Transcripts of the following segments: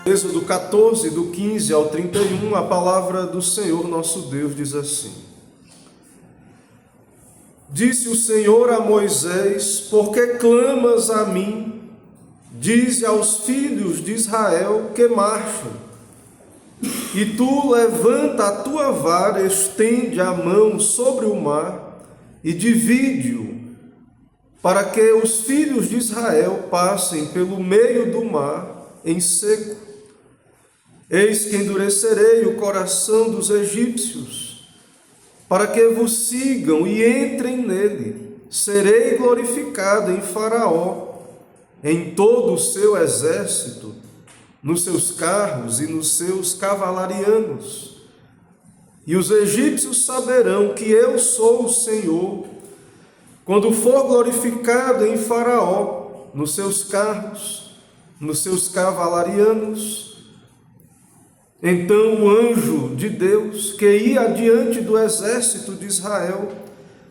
Êxodo 14, do 15 ao 31, a palavra do Senhor nosso Deus diz assim: Disse o Senhor a Moisés: Por que clamas a mim? Dize aos filhos de Israel que marchem. E tu levanta a tua vara, estende a mão sobre o mar e divide-o, para que os filhos de Israel passem pelo meio do mar em seco. Eis que endurecerei o coração dos egípcios, para que vos sigam e entrem nele. Serei glorificado em Faraó, em todo o seu exército, nos seus carros e nos seus cavalarianos. E os egípcios saberão que eu sou o Senhor, quando for glorificado em Faraó, nos seus carros, nos seus cavalarianos. Então o anjo de Deus, que ia adiante do exército de Israel,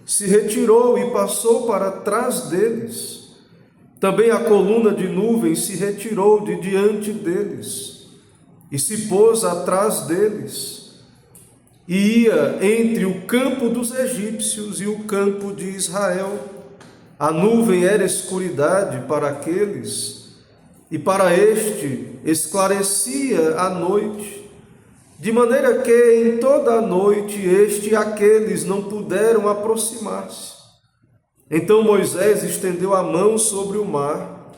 se retirou e passou para trás deles. Também a coluna de nuvem se retirou de diante deles e se pôs atrás deles, e ia entre o campo dos egípcios e o campo de Israel. A nuvem era escuridade para aqueles, e para este esclarecia a noite, de maneira que em toda a noite este e aqueles não puderam aproximar-se. Então Moisés estendeu a mão sobre o mar,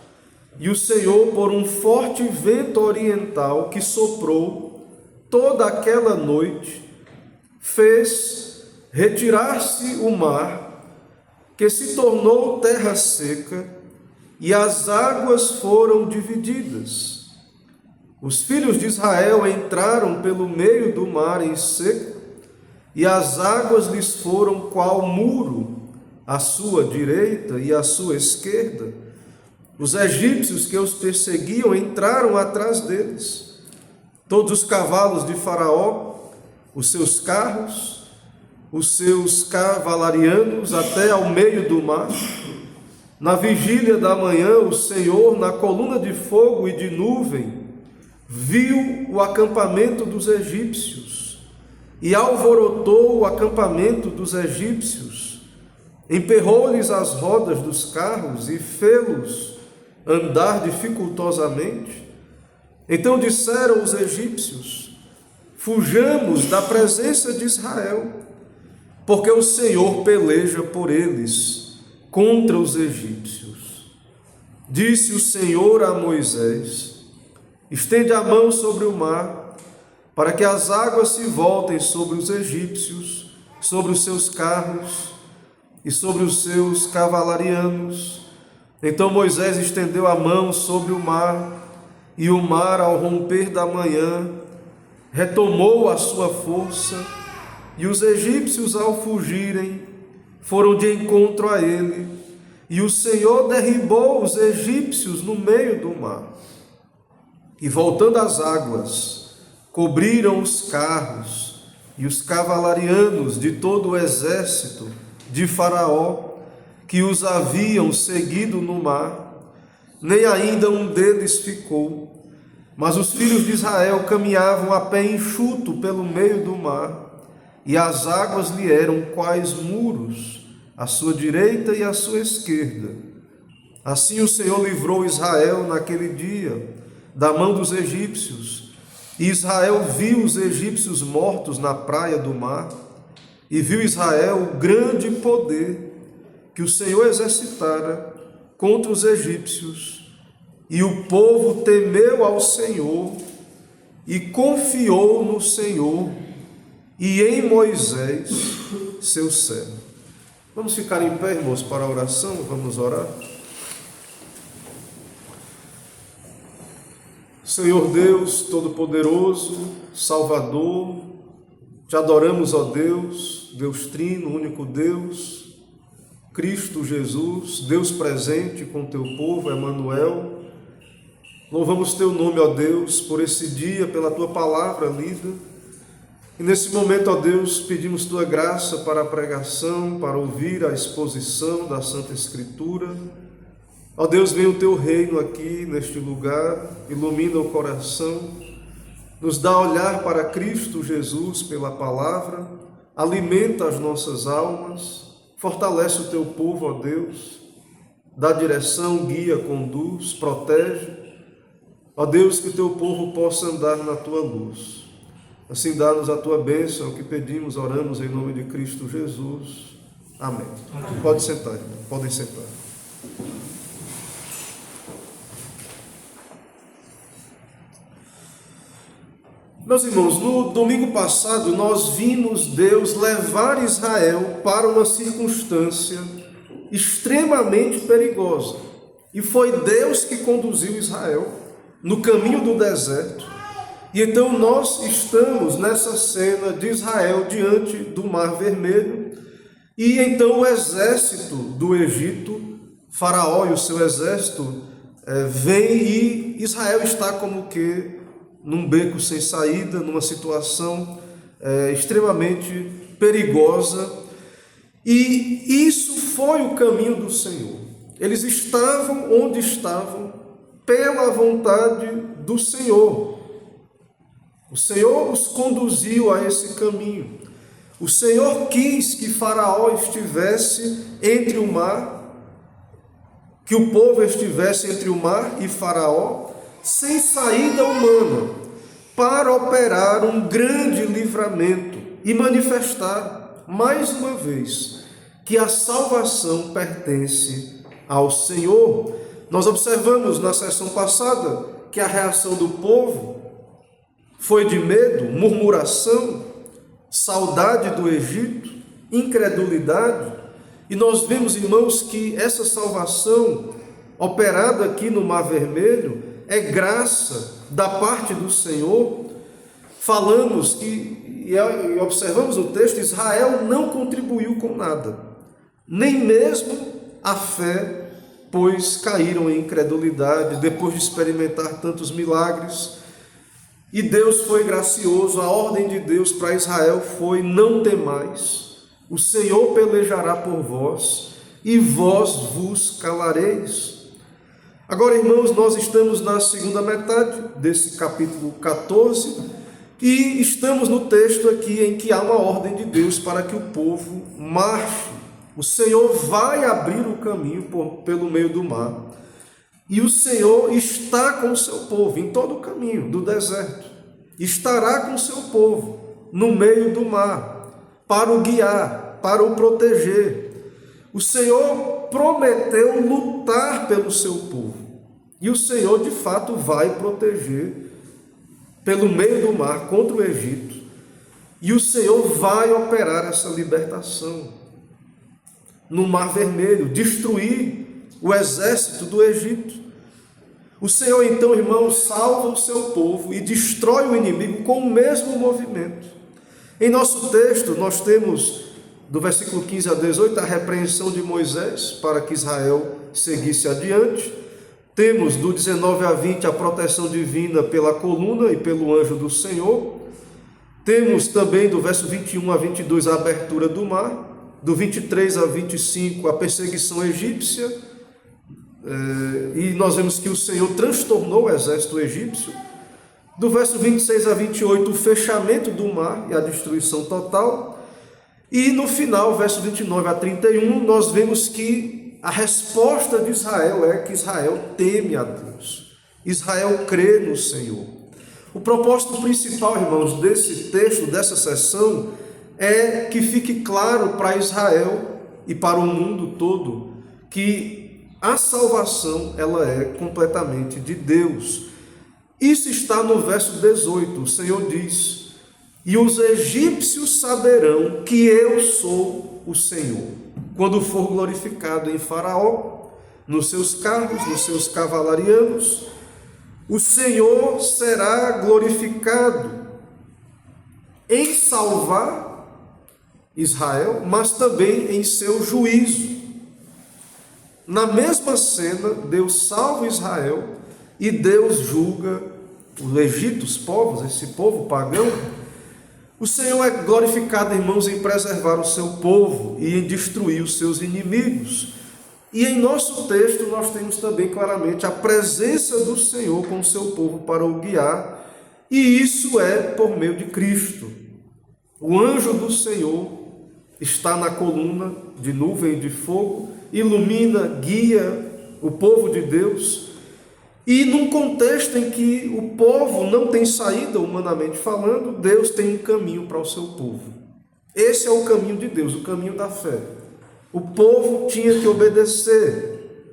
e o Senhor, por um forte vento oriental que soprou toda aquela noite, fez retirar-se o mar, que se tornou terra seca, e as águas foram divididas. Os filhos de Israel entraram pelo meio do mar em seco, e as águas lhes foram qual muro, à sua direita e à sua esquerda. Os egípcios que os perseguiam entraram atrás deles. Todos os cavalos de Faraó, os seus carros, os seus cavalarianos, até ao meio do mar. Na vigília da manhã, o Senhor, na coluna de fogo e de nuvem, viu o acampamento dos egípcios e alvorotou o acampamento dos egípcios. Emperrou-lhes as rodas dos carros e fê-los andar dificultosamente. Então disseram os egípcios: Fujamos da presença de Israel, porque o Senhor peleja por eles contra os egípcios. Disse o Senhor a Moisés: Estende a mão sobre o mar, para que as águas se voltem sobre os egípcios, sobre os seus carros e sobre os seus cavalarianos. Então Moisés estendeu a mão sobre o mar, e o mar, ao romper da manhã, retomou a sua força, e os egípcios, ao fugirem, foram de encontro a ele, e o Senhor derribou os egípcios no meio do mar. E voltando as águas, cobriram os carros e os cavalarianos de todo o exército de Faraó, que os haviam seguido no mar. Nem ainda um deles ficou, mas os filhos de Israel caminhavam a pé enxuto pelo meio do mar, e as águas lhe eram quais muros, à sua direita e à sua esquerda. Assim o Senhor livrou Israel naquele dia da mão dos egípcios, e Israel viu os egípcios mortos na praia do mar, e viu Israel o grande poder que o Senhor exercitara contra os egípcios, e o povo temeu ao Senhor e confiou no Senhor e em Moisés, seu servo. Vamos ficar em pé, irmãos, para a oração, vamos orar. Senhor Deus Todo-Poderoso, Salvador, te adoramos, ó Deus, Deus Trino, único Deus, Cristo Jesus, Deus presente com teu povo, Emanuel. Louvamos teu nome, ó Deus, por esse dia, pela tua palavra lida. E nesse momento, ó Deus, pedimos tua graça para a pregação, para ouvir a exposição da Santa Escritura. Ó Deus, vem o teu reino aqui neste lugar, ilumina o coração, nos dá olhar para Cristo Jesus pela palavra, alimenta as nossas almas, fortalece o teu povo, ó Deus, dá direção, guia, conduz, protege. Ó Deus, que o teu povo possa andar na tua luz. Assim dá-nos a tua bênção, que pedimos, oramos em nome de Cristo Jesus. Amém. Pode sentar, irmão. Podem sentar. Meus irmãos, no domingo passado nós vimos Deus levar Israel para uma circunstância extremamente perigosa. E foi Deus que conduziu Israel no caminho do deserto. E então nós estamos nessa cena de Israel diante do Mar Vermelho. E então o exército do Egito, Faraó e o seu exército, vem e Israel está como que num beco sem saída, numa situação extremamente perigosa. E isso foi o caminho do Senhor. Eles estavam onde estavam pela vontade do Senhor. O Senhor os conduziu a esse caminho. O Senhor quis que Faraó estivesse entre o mar, que o povo estivesse entre o mar e Faraó, sem saída humana, para operar um grande livramento e manifestar, mais uma vez, que a salvação pertence ao Senhor. Nós observamos na sessão passada que a reação do povo foi de medo, murmuração, saudade do Egito, incredulidade. E nós vemos, irmãos, que essa salvação operada aqui no Mar Vermelho é graça da parte do Senhor. Falamos que, e observamos o texto, Israel não contribuiu com nada, nem mesmo a fé, pois caíram em incredulidade depois de experimentar tantos milagres. E Deus foi gracioso, a ordem de Deus para Israel foi: não temais, o Senhor pelejará por vós, e vós vos calareis. Agora, irmãos, nós estamos na segunda metade desse capítulo 14, e estamos no texto aqui em que há uma ordem de Deus para que o povo marche. O Senhor vai abrir o caminho pelo meio do mar. E o Senhor está com o seu povo em todo o caminho do deserto. Estará com o seu povo no meio do mar, para o guiar, para o proteger. O Senhor prometeu lutar pelo seu povo. E o Senhor, de fato, vai proteger pelo meio do mar contra o Egito. E o Senhor vai operar essa libertação no Mar Vermelho, destruir o exército do Egito. O Senhor, então, irmãos, salva o seu povo e destrói o inimigo com o mesmo movimento. Em nosso texto, nós temos, do versículo 15 a 18, a repreensão de Moisés para que Israel seguisse adiante. Temos, do 19 a 20, a proteção divina pela coluna e pelo anjo do Senhor. Temos também, do verso 21 a 22, a abertura do mar. Do 23 a 25, a perseguição egípcia, e nós vemos que o Senhor transtornou o exército egípcio. Do verso 26 a 28, o fechamento do mar e a destruição total. E no final, verso 29 a 31, nós vemos que a resposta de Israel é que Israel teme a Deus. Israel crê no Senhor. O propósito principal, irmãos, desse texto, dessa sessão, é que fique claro para Israel e para o mundo todo que a salvação ela é completamente de Deus. Isso está no verso 18. O Senhor diz: e os egípcios saberão que eu sou o Senhor, quando for glorificado em Faraó, nos seus carros, nos seus cavalarianos. O Senhor será glorificado em salvar Israel, mas também em seu juízo. Na mesma cena, Deus salva Israel e Deus julga o Egito, os povos, esse povo pagão. O Senhor é glorificado, irmãos, em preservar o seu povo e em destruir os seus inimigos. E em nosso texto nós temos também claramente a presença do Senhor com o seu povo para o guiar, e isso é por meio de Cristo. O anjo do Senhor está na coluna de nuvem e de fogo, ilumina, guia o povo de Deus, e num contexto em que o povo não tem saída, humanamente falando, Deus tem um caminho para o seu povo. Esse é o caminho de Deus, o caminho da fé. O povo tinha que obedecer.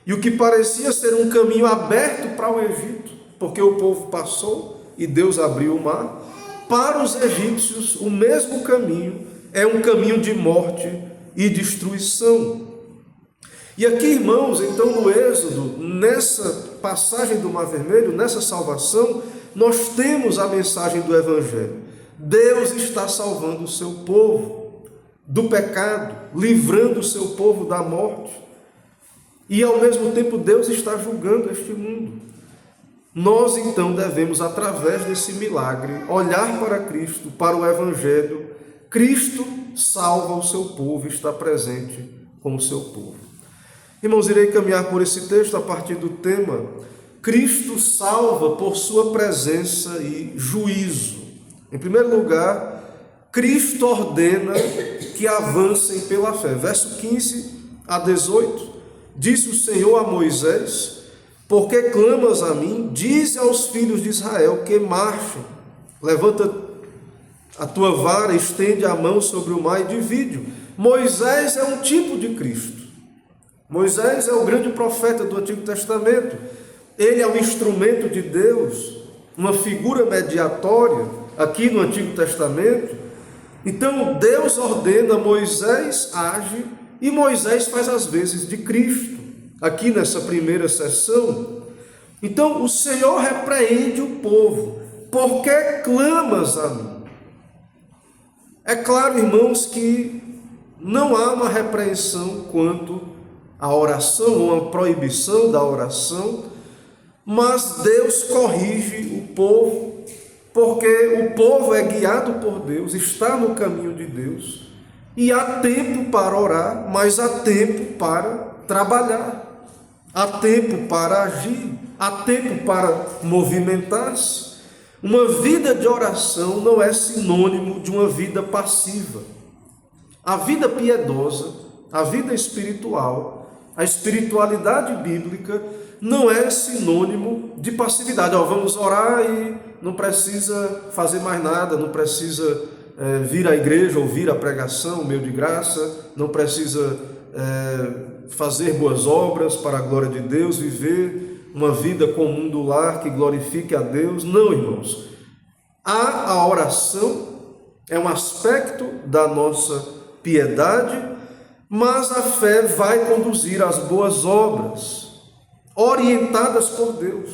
E o que parecia ser um caminho aberto para o Egito, porque o povo passou e Deus abriu o mar, para os egípcios o mesmo caminho é um caminho de morte e destruição. E aqui, irmãos, então no Êxodo, nessa passagem do Mar Vermelho, nessa salvação, nós temos a mensagem do Evangelho. Deus está salvando o seu povo do pecado, livrando o seu povo da morte. E ao mesmo tempo Deus está julgando este mundo. Nós então devemos, através desse milagre, olhar para Cristo, para o Evangelho. Cristo salva o seu povo, está presente com o seu povo. Irmãos, irei caminhar por esse texto a partir do tema Cristo salva por sua presença e juízo. Em primeiro lugar, Cristo ordena que avancem pela fé. Verso 15 a 18, disse o Senhor a Moisés: porque clamas a mim, dize aos filhos de Israel que marchem, levanta a tua vara, estende a mão sobre o mar e divide-o. Moisés é um tipo de Cristo. Moisés é o grande profeta do Antigo Testamento. Ele é um instrumento de Deus, uma figura mediatória aqui no Antigo Testamento. Então Deus ordena, Moisés age, e Moisés faz as vezes de Cristo, aqui nessa primeira sessão. Então o Senhor repreende o povo: porque clamas a mim? É claro, irmãos, que não há uma repreensão quanto à oração, ou uma proibição da oração, mas Deus corrige o povo, porque o povo é guiado por Deus, está no caminho de Deus, e há tempo para orar, mas há tempo para trabalhar, há tempo para agir, há tempo para movimentar-se. Uma vida de oração não é sinônimo de uma vida passiva. A vida piedosa, a vida espiritual, a espiritualidade bíblica não é sinônimo de passividade. Vamos orar e não precisa fazer mais nada, não precisa vir à igreja, ouvir a pregação, o meio de graça, não precisa fazer boas obras para a glória de Deus, viver uma vida comum do lar que glorifique a Deus. Não, irmãos. A oração é um aspecto da nossa piedade, mas a fé vai conduzir às boas obras, orientadas por Deus.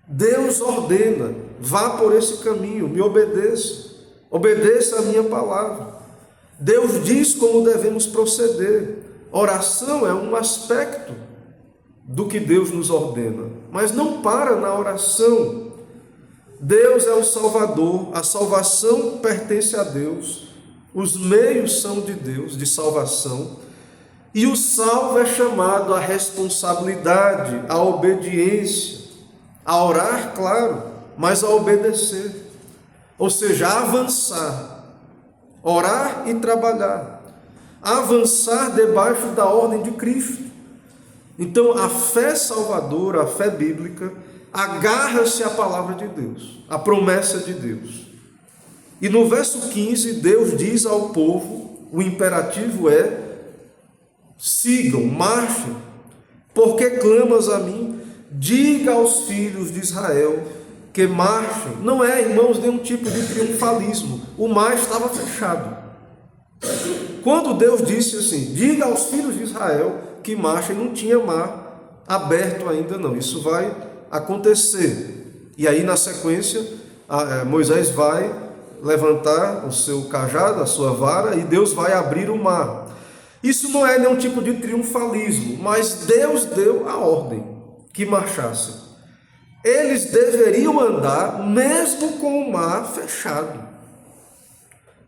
Deus ordena: vá por esse caminho, me obedeça, obedeça a minha palavra. Deus diz como devemos proceder. Oração é um aspecto do que Deus nos ordena, mas não para na oração. Deus é o Salvador, a salvação pertence a Deus, os meios são de Deus, de salvação, e o salvo é chamado à responsabilidade, à obediência, a orar, claro, mas a obedecer, ou seja, a avançar, orar e trabalhar, avançar debaixo da ordem de Cristo. Então, a fé salvadora, a fé bíblica, agarra-se à palavra de Deus, à promessa de Deus. E no verso 15, Deus diz ao povo, o imperativo é: sigam, marchem, porque clamas a mim, diga aos filhos de Israel que marchem. Não é, irmãos, nenhum tipo de triunfalismo. O mar estava fechado. Quando Deus disse assim, diga aos filhos de Israel que marchem, não tinha mar aberto ainda não. Isso vai acontecer. E aí na sequência, Moisés vai levantar o seu cajado, a sua vara, e Deus vai abrir o mar. Isso não é nenhum tipo de triunfalismo, mas Deus deu a ordem que marchassem. Eles deveriam andar mesmo com o mar fechado,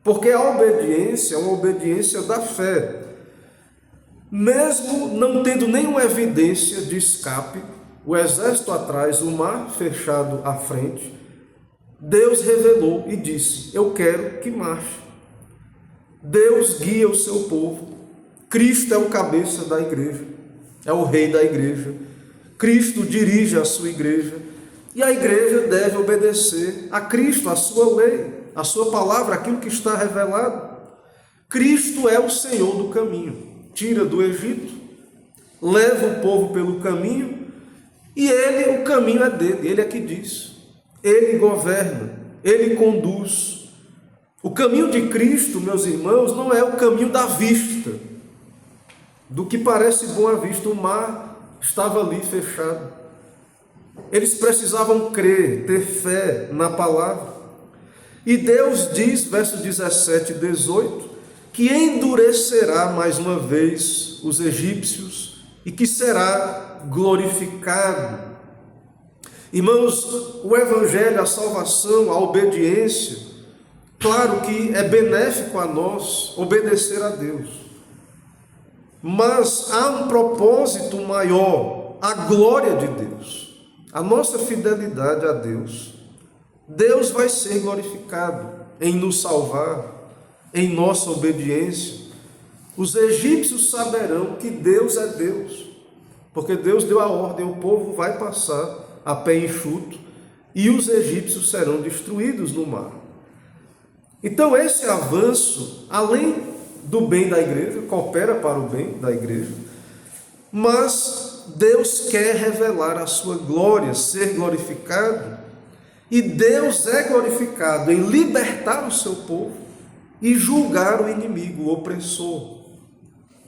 porque a obediência é uma obediência da fé. Mesmo não tendo nenhuma evidência de escape, o exército atrás, o mar fechado à frente, Deus revelou e disse: eu quero que marche. Deus guia o seu povo. Cristo é o cabeça da igreja, é o rei da igreja. Cristo dirige a sua igreja e a igreja deve obedecer a Cristo, a sua lei, a sua palavra, aquilo que está revelado. Cristo é o Senhor do caminho. Tira do Egito, leva o povo pelo caminho e ele, o caminho é dele, ele é que diz. Ele governa, ele conduz. O caminho de Cristo, meus irmãos, não é o caminho da vista, do que parece bom à vista. O mar estava ali fechado. Eles precisavam crer, ter fé na palavra. E Deus diz, versos 17 e 18, que endurecerá mais uma vez os egípcios e que será glorificado. Irmãos, o evangelho, a salvação, a obediência, claro que é benéfico a nós obedecer a Deus. Mas há um propósito maior, a glória de Deus, a nossa fidelidade a Deus. Deus vai ser glorificado em nos salvar, em nossa obediência. Os egípcios saberão que Deus é Deus, porque Deus deu a ordem, o povo vai passar a pé enxuto e os egípcios serão destruídos no mar. Então esse avanço, além do bem da igreja, coopera para o bem da igreja, mas Deus quer revelar a sua glória, ser glorificado, e Deus é glorificado em libertar o seu povo e julgar o inimigo, o opressor.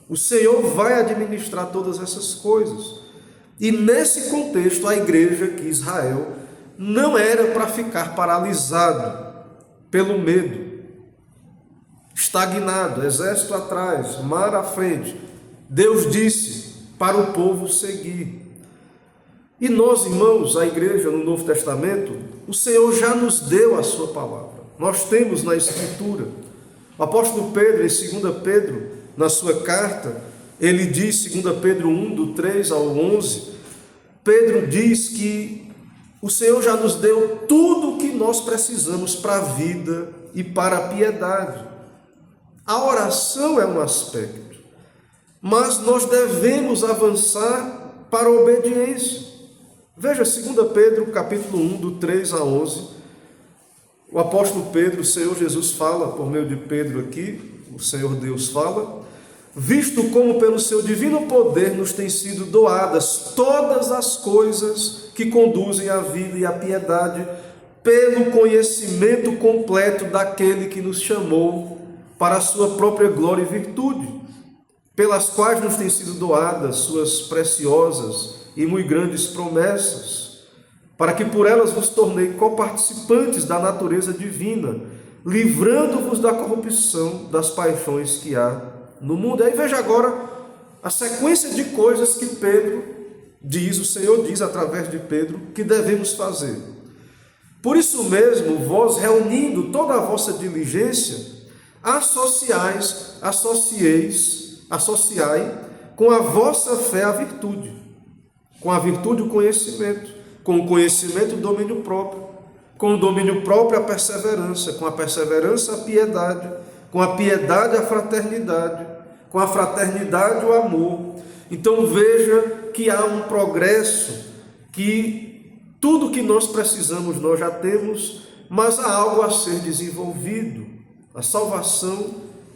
O Senhor vai administrar todas essas coisas. E nesse contexto, a igreja, que Israel, não era para ficar paralisado pelo medo, estagnado, exército atrás, mar à frente. Deus disse para o povo seguir. E nós, irmãos, a igreja no Novo Testamento, o Senhor já nos deu a sua palavra. Nós temos na Escritura. O apóstolo Pedro, em 2 Pedro, na sua carta, ele diz, 2 Pedro 1, do 3 ao 11, Pedro diz que o Senhor já nos deu tudo o que nós precisamos para a vida e para a piedade. A oração é um aspecto, mas nós devemos avançar para a obediência. Veja 2 Pedro, capítulo 1, do 3 a 11, o apóstolo Pedro, o Senhor Jesus fala, por meio de Pedro aqui, o Senhor Deus fala: visto como pelo seu divino poder nos têm sido doadas todas as coisas que conduzem à vida e à piedade, pelo conhecimento completo daquele que nos chamou para a sua própria glória e virtude, pelas quais nos têm sido doadas suas preciosas e muito grandes promessas, para que por elas vos tornei coparticipantes da natureza divina, livrando-vos da corrupção das paixões que há no mundo. Aí veja agora a sequência de coisas que Pedro diz, o Senhor diz através de Pedro, que devemos fazer. Por isso mesmo, vós, reunindo toda a vossa diligência, associai com a vossa fé a virtude, com a virtude o conhecimento, com o conhecimento o domínio próprio, com o domínio próprio a perseverança, com a perseverança a piedade, com a piedade a fraternidade, com a fraternidade o amor. Então veja que há um progresso, que tudo que nós precisamos nós já temos, mas há algo a ser desenvolvido. A salvação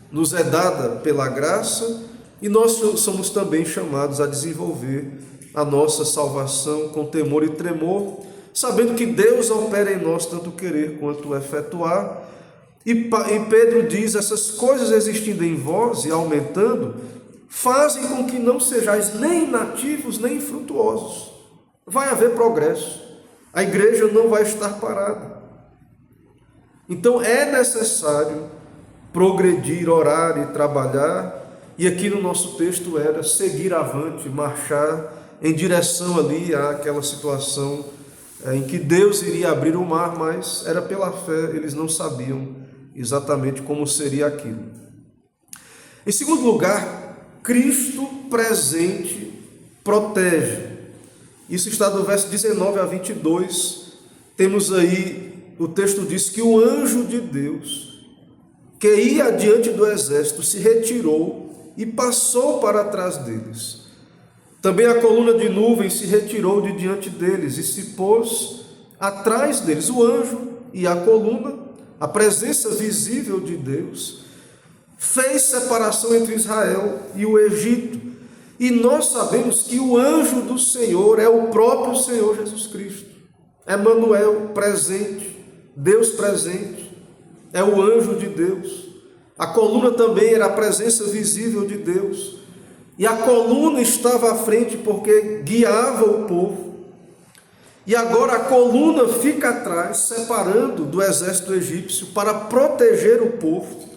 nos é dada pela graça e nós somos também chamados a desenvolver a nossa salvação com temor e tremor, sabendo que Deus opera em nós tanto querer quanto efetuar. E Pedro diz: essas coisas existindo em vós e aumentando, fazem com que não sejais nem inativos nem infrutuosos. Vai haver progresso, a igreja não vai estar parada. Então é necessário progredir, orar e trabalhar, e aqui no nosso texto era seguir avante, marchar em direção ali àquela situação em que Deus iria abrir o mar, mas era pela fé, eles não sabiam exatamente como seria aquilo. Em segundo lugar, Cristo presente protege. Isso está do verso 19 a 22. Temos aí, o texto diz que o anjo de Deus, que ia adiante do exército, se retirou e passou para trás deles. Também a coluna de nuvem se retirou de diante deles e se pôs atrás deles. O anjo e a coluna, a presença visível de Deus, fez separação entre Israel e o Egito. E nós sabemos que o anjo do Senhor é o próprio Senhor Jesus Cristo. Emanuel, presente, Deus presente, é o anjo de Deus. A coluna também era a presença visível de Deus. E a coluna estava à frente porque guiava o povo. E agora a coluna fica atrás, separando do exército egípcio para proteger o povo.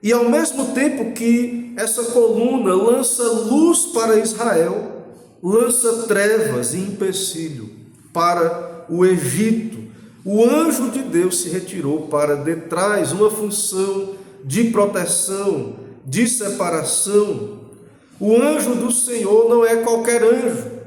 E ao mesmo tempo que essa coluna lança luz para Israel, lança trevas e empecilho para o Egito. O anjo de Deus se retirou para detrás, uma função de proteção, de separação. O anjo do Senhor não é qualquer anjo,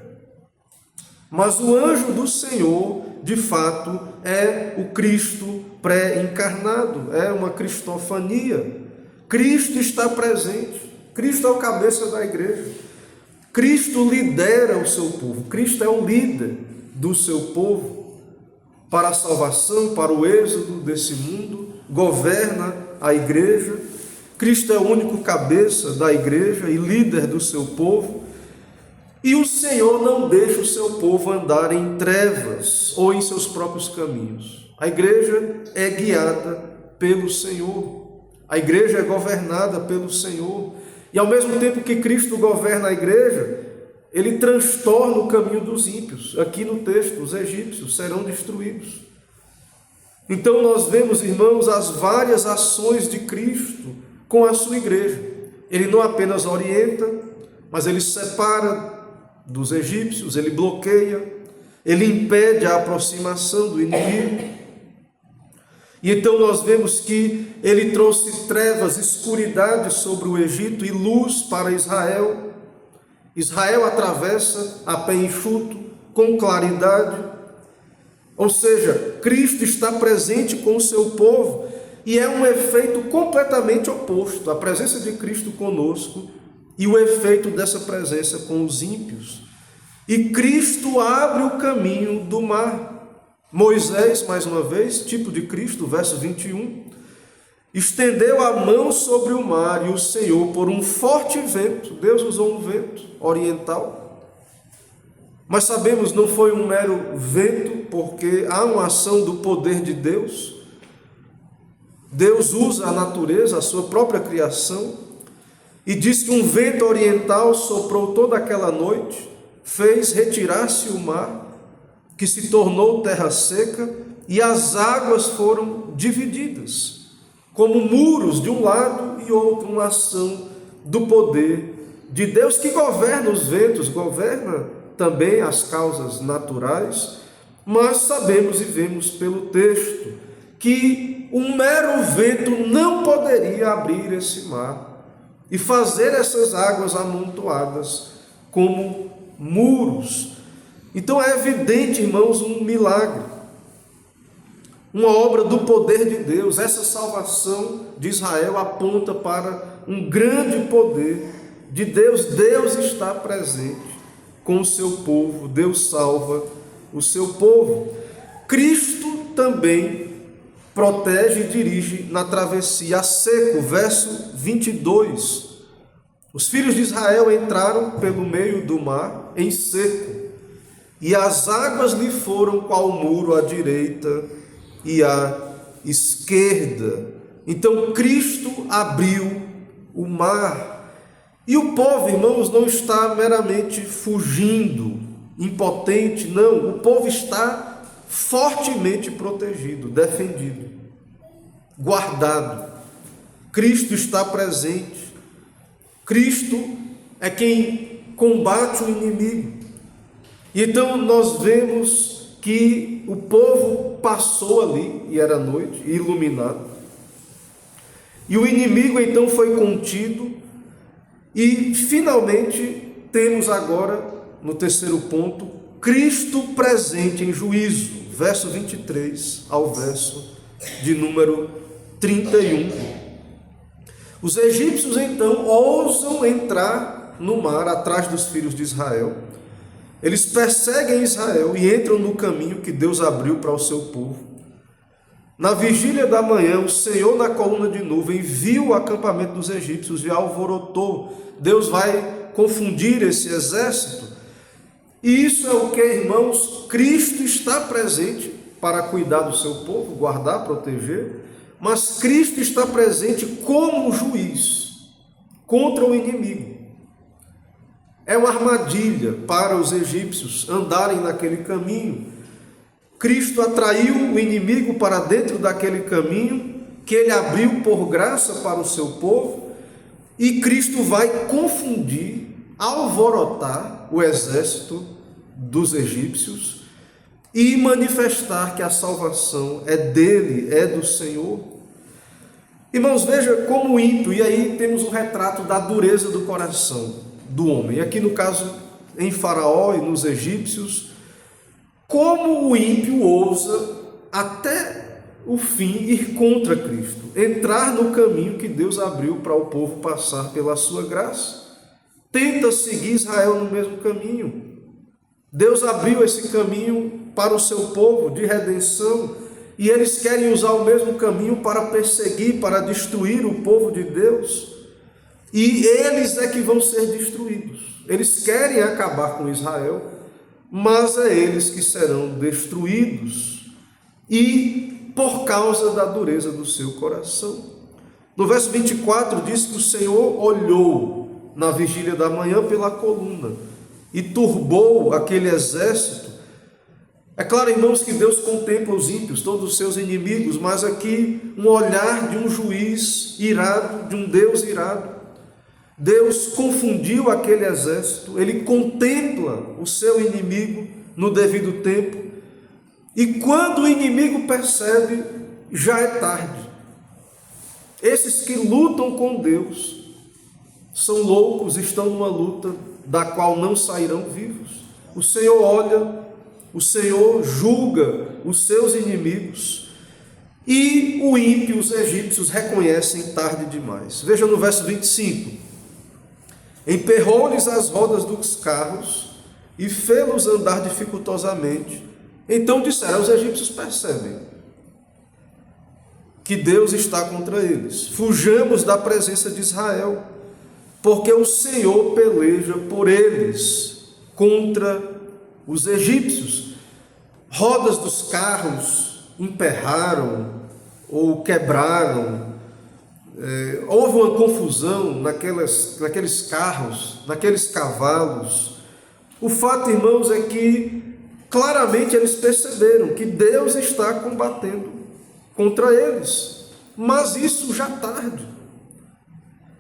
mas o anjo do Senhor, de fato, é o Cristo pré-encarnado, é uma cristofania. Cristo está presente, Cristo é o cabeça da igreja, Cristo lidera o seu povo, Cristo é o líder do seu povo para a salvação, para o êxodo desse mundo, governa a igreja. Cristo é o único cabeça da igreja e líder do seu povo. E o Senhor não deixa o seu povo andar em trevas ou em seus próprios caminhos. A igreja é guiada pelo Senhor. A igreja é governada pelo Senhor. E ao mesmo tempo que Cristo governa a igreja, ele transtorna o caminho dos ímpios. Aqui no texto, os egípcios serão destruídos. Então nós vemos, irmãos, as várias ações de Cristo com a sua igreja. Ele não apenas orienta, mas ele separa dos egípcios, ele bloqueia, ele impede a aproximação do inimigo. E então nós vemos que ele trouxe trevas, escuridade sobre o Egito e luz para Israel. Israel atravessa a pé enxuto, com claridade. Ou seja, Cristo está presente com o seu povo e é um efeito completamente oposto. A presença de Cristo conosco e o efeito dessa presença com os ímpios. E Cristo abre o caminho do mar. Moisés, mais uma vez, tipo de Cristo, verso 21, estendeu a mão sobre o mar e o Senhor, por um forte vento, Deus usou um vento oriental, mas sabemos não foi um mero vento, porque há uma ação do poder de Deus. Deus usa a natureza, a sua própria criação, e diz que um vento oriental soprou toda aquela noite, fez retirar-se o mar, que se tornou terra seca, e as águas foram divididas, como muros de um lado e outro, uma ação do poder de Deus que governa os ventos, governa também as causas naturais, mas sabemos e vemos pelo texto que um mero vento não poderia abrir esse mar e fazer essas águas amontoadas como muros. Então é evidente, irmãos, um milagre, uma obra do poder de Deus. Essa salvação de Israel aponta para um grande poder de Deus. Deus está presente com o seu povo, Deus salva o seu povo. Cristo também protege e dirige na travessia a seco, verso 22. Os filhos de Israel entraram pelo meio do mar em seco, e as águas lhe foram qual muro à direita e à esquerda. Então Cristo abriu o mar. E o povo, irmãos, não está meramente fugindo, impotente, não. O povo está fortemente protegido, defendido, guardado. Cristo está presente. Cristo é quem combate o inimigo. E então nós vemos que o povo passou ali, e era noite, iluminado. E o inimigo então foi contido, E, finalmente, temos agora, no terceiro ponto, Cristo presente em juízo, verso 23 ao verso de número 31. Os egípcios, então, ousam entrar no mar atrás dos filhos de Israel. Eles perseguem Israel e entram no caminho que Deus abriu para o seu povo. Na vigília da manhã, o Senhor, na coluna de nuvem, viu o acampamento dos egípcios e alvorotou. Deus vai confundir esse exército. E isso é o que, irmãos? Cristo está presente para cuidar do seu povo, guardar, proteger, mas Cristo está presente como juiz contra o inimigo. É uma armadilha para os egípcios andarem naquele caminho. Cristo atraiu o inimigo para dentro daquele caminho que ele abriu por graça para o seu povo, e Cristo vai confundir, alvorotar o exército dos egípcios e manifestar que a salvação é dele, é do Senhor. Irmãos, veja como o ímpio, e aí temos um retrato da dureza do coração do homem, aqui no caso em Faraó e nos egípcios, como o ímpio ousa até o fim ir contra Cristo, entrar no caminho que Deus abriu para o povo passar pela sua graça. Tenta seguir Israel no mesmo caminho. Deus abriu esse caminho para o seu povo de redenção, e eles querem usar o mesmo caminho para perseguir, para destruir o povo de Deus. E eles é que vão ser destruídos. Eles querem acabar com Israel, mas é eles que serão destruídos, e por causa da dureza do seu coração. No verso 24 diz que o Senhor olhou na vigília da manhã pela coluna e turbou aquele exército. É claro, irmãos, que Deus contempla os ímpios, todos os seus inimigos, mas aqui um olhar de um juiz irado, de um Deus irado. Deus confundiu aquele exército, ele contempla o seu inimigo no devido tempo, e quando o inimigo percebe, já é tarde. Esses que lutam com Deus são loucos, estão numa luta da qual não sairão vivos. O Senhor olha, o Senhor julga os seus inimigos, e o ímpio, os egípcios, reconhecem tarde demais. Veja no verso 25. Emperrou-lhes as rodas dos carros e fê-los andar dificultosamente. Então disseram, os egípcios percebem que Deus está contra eles. Fujamos da presença de Israel, porque o Senhor peleja por eles contra os egípcios. Rodas dos carros emperraram ou quebraram. Houve uma confusão naqueles carros, naqueles cavalos. O fato, irmãos, é que claramente eles perceberam que Deus está combatendo contra eles, mas isso já tarde.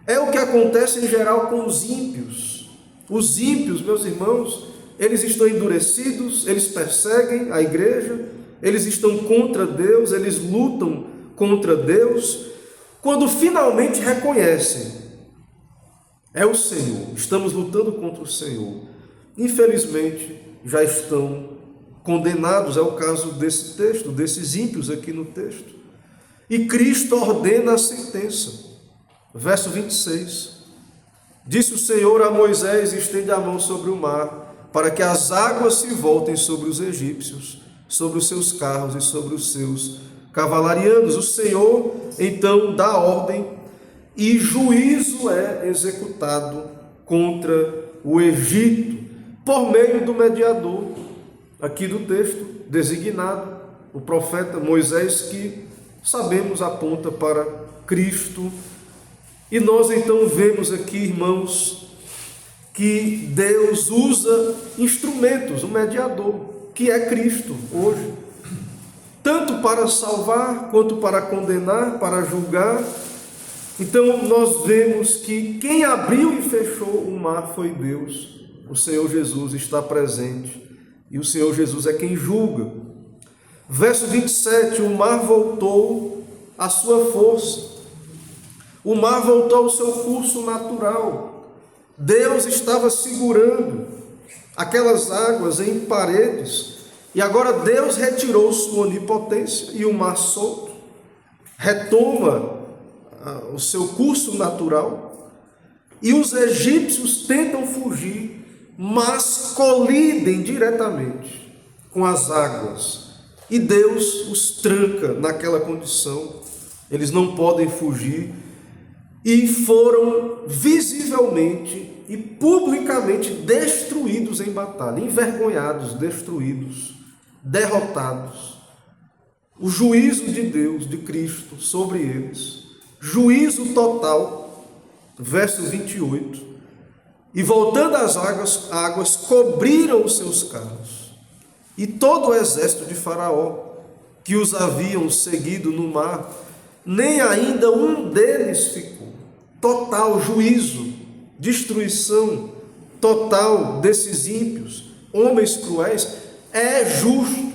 É o que acontece em geral com os ímpios. Os ímpios, meus irmãos, eles estão endurecidos, eles perseguem a igreja, eles estão contra Deus, eles lutam contra Deus. Quando finalmente reconhecem, é o Senhor, estamos lutando contra o Senhor, infelizmente já estão condenados. É o caso desse texto, desses ímpios aqui no texto. E Cristo ordena a sentença. Verso 26. Disse o Senhor a Moisés: estende a mão sobre o mar, para que as águas se voltem sobre os egípcios, sobre os seus carros e sobre os seus cavalarianos. O Senhor então dá ordem e juízo é executado contra o Egito por meio do mediador aqui do texto designado, o profeta Moisés, que sabemos aponta para Cristo. E nós então vemos aqui, irmãos, que Deus usa instrumentos, o mediador, que é Cristo hoje, tanto para salvar, quanto para condenar, para julgar. Então nós vemos que quem abriu e fechou o mar foi Deus. O Senhor Jesus está presente, e o Senhor Jesus é quem julga. Verso 27, o mar voltou à sua força, o mar voltou ao seu curso natural, Deus estava segurando aquelas águas em paredes, e agora Deus retirou sua onipotência e o mar solto retoma o seu curso natural, e os egípcios tentam fugir, mas colidem diretamente com as águas, e Deus os tranca naquela condição. Eles não podem fugir, e foram visivelmente e publicamente destruídos em batalha, envergonhados, destruídos, derrotados. O juízo de Deus, de Cristo, sobre eles, juízo total, verso 28, e voltando às águas cobriram os seus carros, e todo o exército de Faraó, que os haviam seguido no mar, nem ainda um deles ficou. Total juízo, destruição total desses ímpios, homens cruéis. É justo,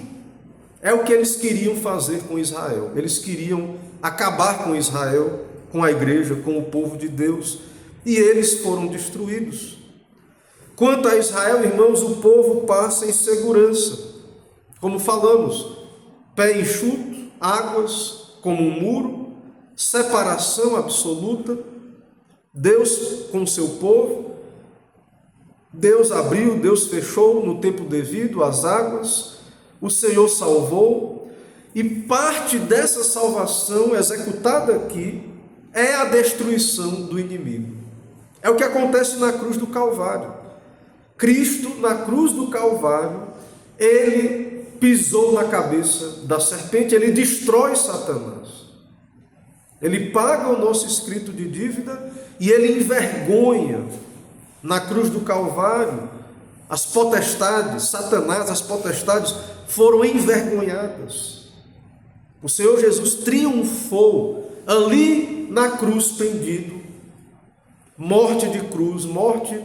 é o que eles queriam fazer com Israel. Eles queriam acabar com Israel, com a igreja, com o povo de Deus, e eles foram destruídos. Quanto a Israel, irmãos, o povo passa em segurança, como falamos, pé enxuto, águas como um muro, separação absoluta, Deus com o seu povo, Deus abriu, Deus fechou no tempo devido as águas, o Senhor salvou, e parte dessa salvação executada aqui é a destruição do inimigo. É o que acontece na cruz do Calvário. Cristo, na cruz do Calvário, ele pisou na cabeça da serpente, ele destrói Satanás. Ele paga o nosso escrito de dívida e ele envergonha na cruz do Calvário as potestades, Satanás, as potestades foram envergonhadas. O Senhor Jesus triunfou ali na cruz pendido, morte de cruz, morte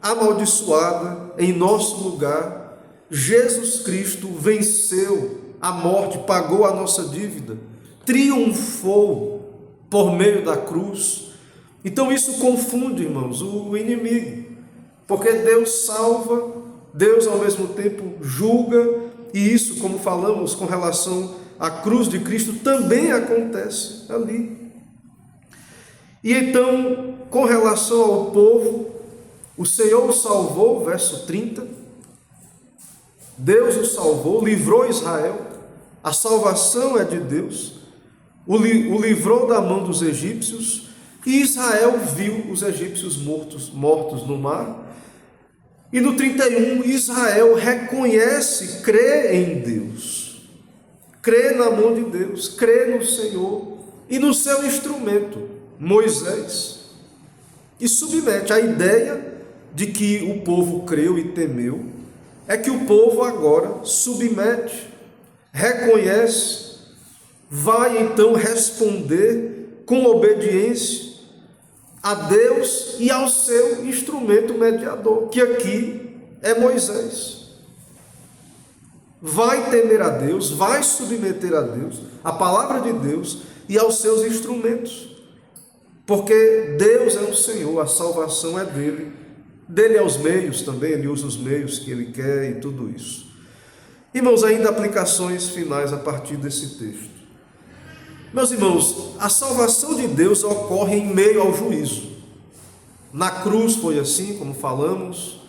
amaldiçoada em nosso lugar. Jesus Cristo venceu a morte, pagou a nossa dívida, triunfou por meio da cruz. Então isso confunde, irmãos, o inimigo, porque Deus salva, Deus ao mesmo tempo julga, e isso, como falamos com relação à cruz de Cristo, também acontece ali. E então, com relação ao povo, o Senhor o salvou, verso 30, Deus o salvou, livrou Israel, a salvação é de Deus, o livrou da mão dos egípcios, e Israel viu os egípcios mortos no mar. E no 31, Israel reconhece, crê em Deus, crê na mão de Deus, crê no Senhor e no seu instrumento, Moisés, e submete. A ideia de que o povo creu e temeu é que o povo agora submete, reconhece, vai então responder com obediência a Deus e ao seu instrumento mediador, que aqui é Moisés. Vai temer a Deus, vai submeter a Deus, a palavra de Deus e aos seus instrumentos, porque Deus é o Senhor, a salvação é dele, dele é os meios também, ele usa os meios que ele quer e tudo isso. Irmãos, ainda aplicações finais a partir desse texto. Meus irmãos, a salvação de Deus ocorre em meio ao juízo. Na cruz foi assim, como falamos,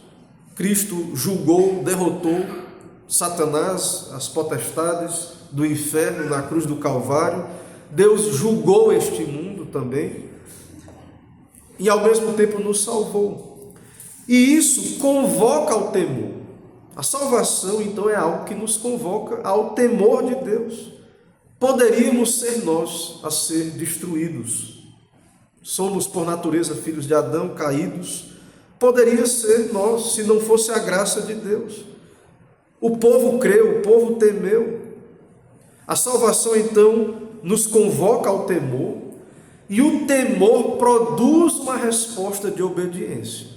Cristo julgou, derrotou Satanás, as potestades do inferno na cruz do Calvário. Deus julgou este mundo também e ao mesmo tempo nos salvou. E isso convoca ao temor. A salvação, então, é algo que nos convoca ao temor de Deus. Poderíamos ser nós a ser destruídos. Somos, por natureza, filhos de Adão, caídos. Poderia ser nós, se não fosse a graça de Deus. O povo creu, o povo temeu. A salvação, então, nos convoca ao temor, e o temor produz uma resposta de obediência.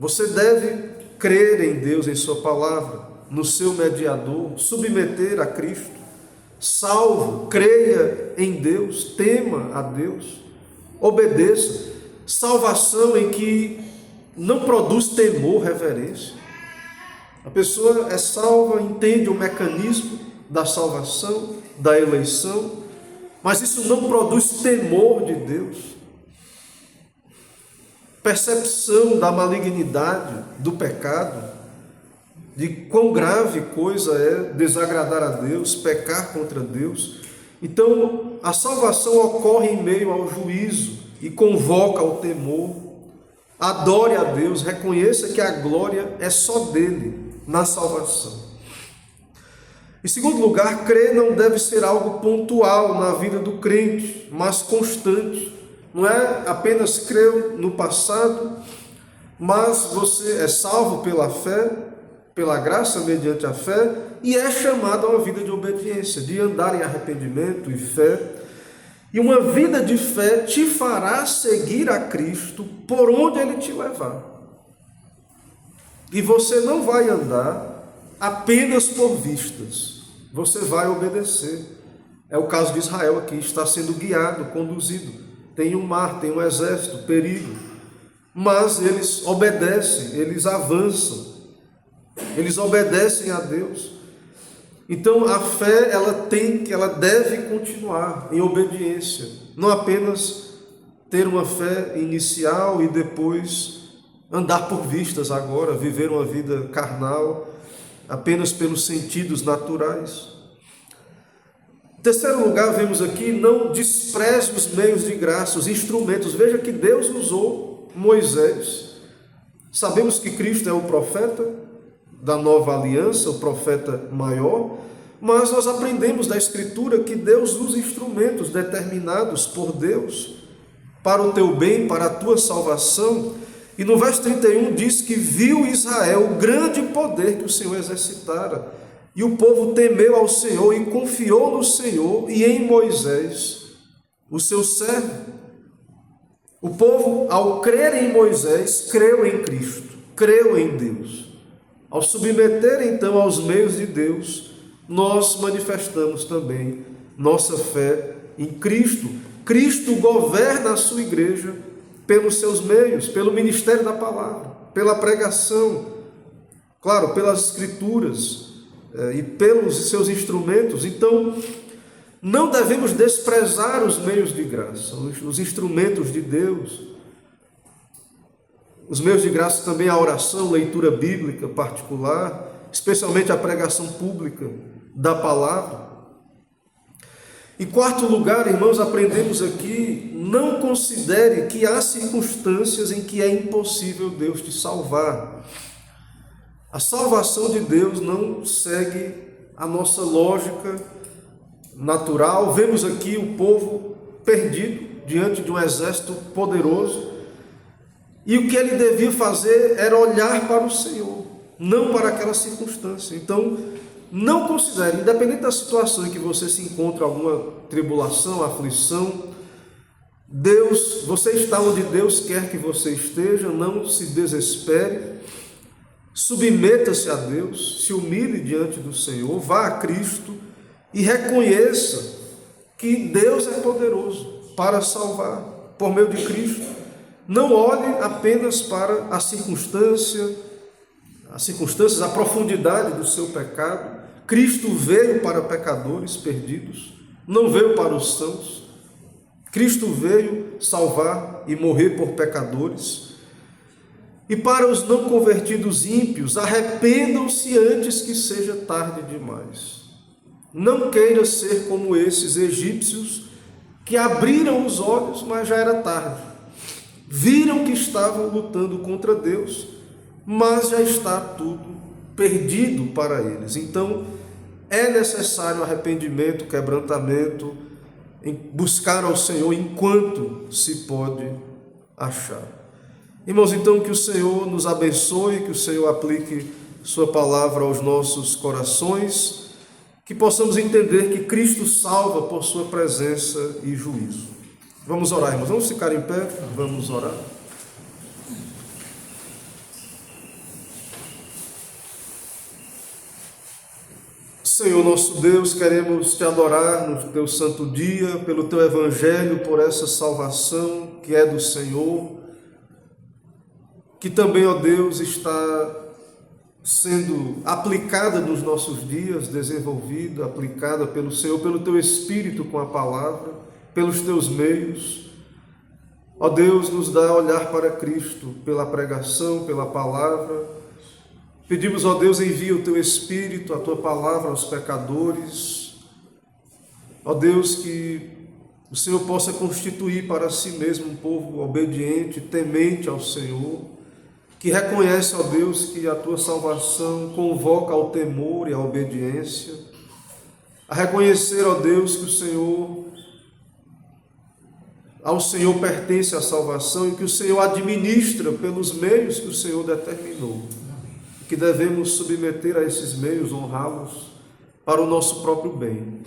Você deve crer em Deus, em sua palavra, no seu mediador, submeter a Cristo. Salvo, creia em Deus, tema a Deus, obedeça. Salvação em que não produz temor, reverência. A pessoa é salva, entende o mecanismo da salvação, da eleição, mas isso não produz temor de Deus, percepção da malignidade, do pecado, de quão grave coisa é desagradar a Deus, pecar contra Deus. Então, a salvação ocorre em meio ao juízo e convoca ao temor. Adore a Deus, reconheça que a glória é só dele na salvação. Em segundo lugar, crer não deve ser algo pontual na vida do crente, mas constante. Não é apenas crer no passado, mas você é salvo pela fé, pela graça mediante a fé, e é chamado a uma vida de obediência, de andar em arrependimento e fé. E uma vida de fé te fará seguir a Cristo por onde Ele te levar. E você não vai andar apenas por vistas, você vai obedecer. É o caso de Israel aqui, está sendo guiado, conduzido. Tem um mar, tem um exército, perigo. Mas eles obedecem, eles avançam, eles obedecem a Deus. Então a fé, ela deve continuar em obediência, não apenas ter uma fé inicial e depois andar por vistas agora, viver uma vida carnal, apenas pelos sentidos naturais. Em terceiro lugar, vemos aqui, não despreze os meios de graça, os instrumentos. Veja que Deus usou Moisés. Sabemos que Cristo é o profeta da nova aliança, o profeta maior, mas nós aprendemos da Escritura que Deus usa instrumentos determinados por Deus para o teu bem, para a tua salvação. E no verso 31 diz que viu Israel o grande poder que o Senhor exercitara, e o povo temeu ao Senhor e confiou no Senhor e em Moisés, o seu servo. O povo, ao crer em Moisés, creu em Cristo, creu em Deus. Ao submeter então aos meios de Deus, nós manifestamos também nossa fé em Cristo. Cristo governa a sua igreja pelos seus meios, pelo ministério da palavra, pela pregação, claro, pelas escrituras e pelos seus instrumentos. Então, não devemos desprezar os meios de graça, os instrumentos de Deus. Os meios de graça também a oração, leitura bíblica particular, especialmente a pregação pública da palavra. Em quarto lugar, irmãos, aprendemos aqui, não considere que há circunstâncias em que é impossível Deus te salvar. A salvação de Deus não segue a nossa lógica natural. Vemos aqui o povo perdido diante de um exército poderoso, e o que ele devia fazer era olhar para o Senhor, não para aquela circunstância. Então, não considere, independente da situação em que você se encontra, alguma tribulação, aflição, Deus, você está onde Deus quer que você esteja, não se desespere, submeta-se a Deus, se humilhe diante do Senhor, vá a Cristo e reconheça que Deus é poderoso para salvar por meio de Cristo. Não olhe apenas para as circunstâncias, a profundidade do seu pecado. Cristo veio para pecadores perdidos, não veio para os sãos. Cristo veio salvar e morrer por pecadores. E para os não convertidos ímpios, arrependam-se antes que seja tarde demais. Não queira ser como esses egípcios que abriram os olhos, mas já era tarde. Viram que estavam lutando contra Deus, mas já está tudo perdido para eles. Então, é necessário arrependimento, quebrantamento, em buscar ao Senhor enquanto se pode achar. Irmãos, então que o Senhor nos abençoe, que o Senhor aplique sua palavra aos nossos corações, que possamos entender que Cristo salva por sua presença e juízo. Vamos orar, irmãos. Vamos ficar em pé, vamos orar. Senhor nosso Deus, queremos te adorar no teu santo dia, pelo teu evangelho, por essa salvação que é do Senhor, que também, ó Deus, está sendo aplicada nos nossos dias, desenvolvida, aplicada pelo Senhor, pelo Teu Espírito com a palavra, pelos Teus meios. Ó Deus, nos dá olhar para Cristo, pela pregação, pela palavra. Pedimos, ó Deus, envia o Teu Espírito, a Tua palavra aos pecadores. Ó Deus, que o Senhor possa constituir para si mesmo um povo obediente, temente ao Senhor, que reconhece, ó Deus, que a Tua salvação convoca ao temor e à obediência, a reconhecer, ó Deus, que ao Senhor pertence a salvação e que o Senhor administra pelos meios que o Senhor determinou, que devemos submeter a esses meios, honrá-los para o nosso próprio bem.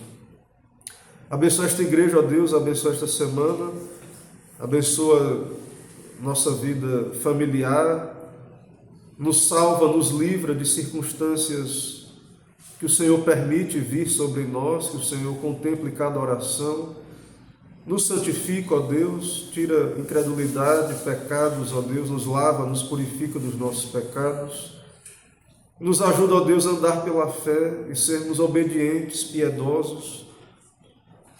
Abençoa esta igreja, ó Deus, abençoa esta semana, abençoa nossa vida familiar, nos salva, nos livra de circunstâncias que o Senhor permite vir sobre nós, que o Senhor contemple cada oração, nos santifica, ó Deus, tira incredulidade, pecados, ó Deus, nos lava, nos purifica dos nossos pecados, nos ajuda, ó Deus, a andar pela fé e sermos obedientes, piedosos.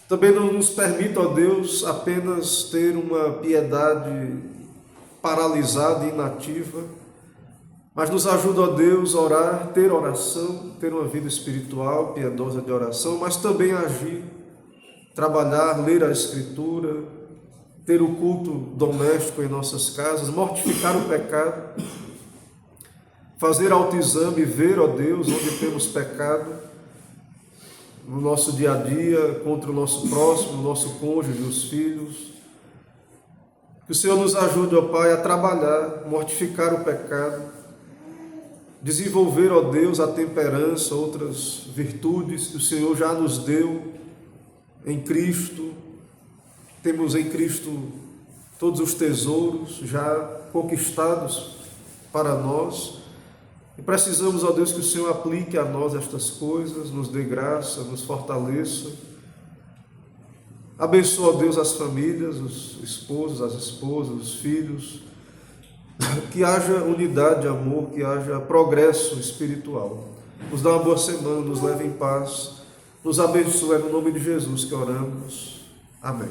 Também não nos permita, ó Deus, apenas ter uma piedade paralisada e inativa, mas nos ajuda, ó Deus, a orar, ter oração, ter uma vida espiritual, piedosa de oração, mas também agir, trabalhar, ler a Escritura, ter o culto doméstico em nossas casas, mortificar o pecado, fazer autoexame, ver, ó Deus, onde temos pecado no nosso dia a dia, contra o nosso próximo, o nosso cônjuge, os filhos. Que o Senhor nos ajude, ó Pai, a trabalhar, mortificar o pecado, desenvolver, ó Deus, a temperança, outras virtudes que o Senhor já nos deu em Cristo. Temos em Cristo todos os tesouros já conquistados para nós. E precisamos, ó Deus, que o Senhor aplique a nós estas coisas, nos dê graça, nos fortaleça. Abençoa, ó Deus, as famílias, os esposos, as esposas, os filhos. Que haja unidade, amor, que haja progresso espiritual. Nos dá uma boa semana, nos leve em paz. Nos abençoe, no nome de Jesus que oramos. Amém.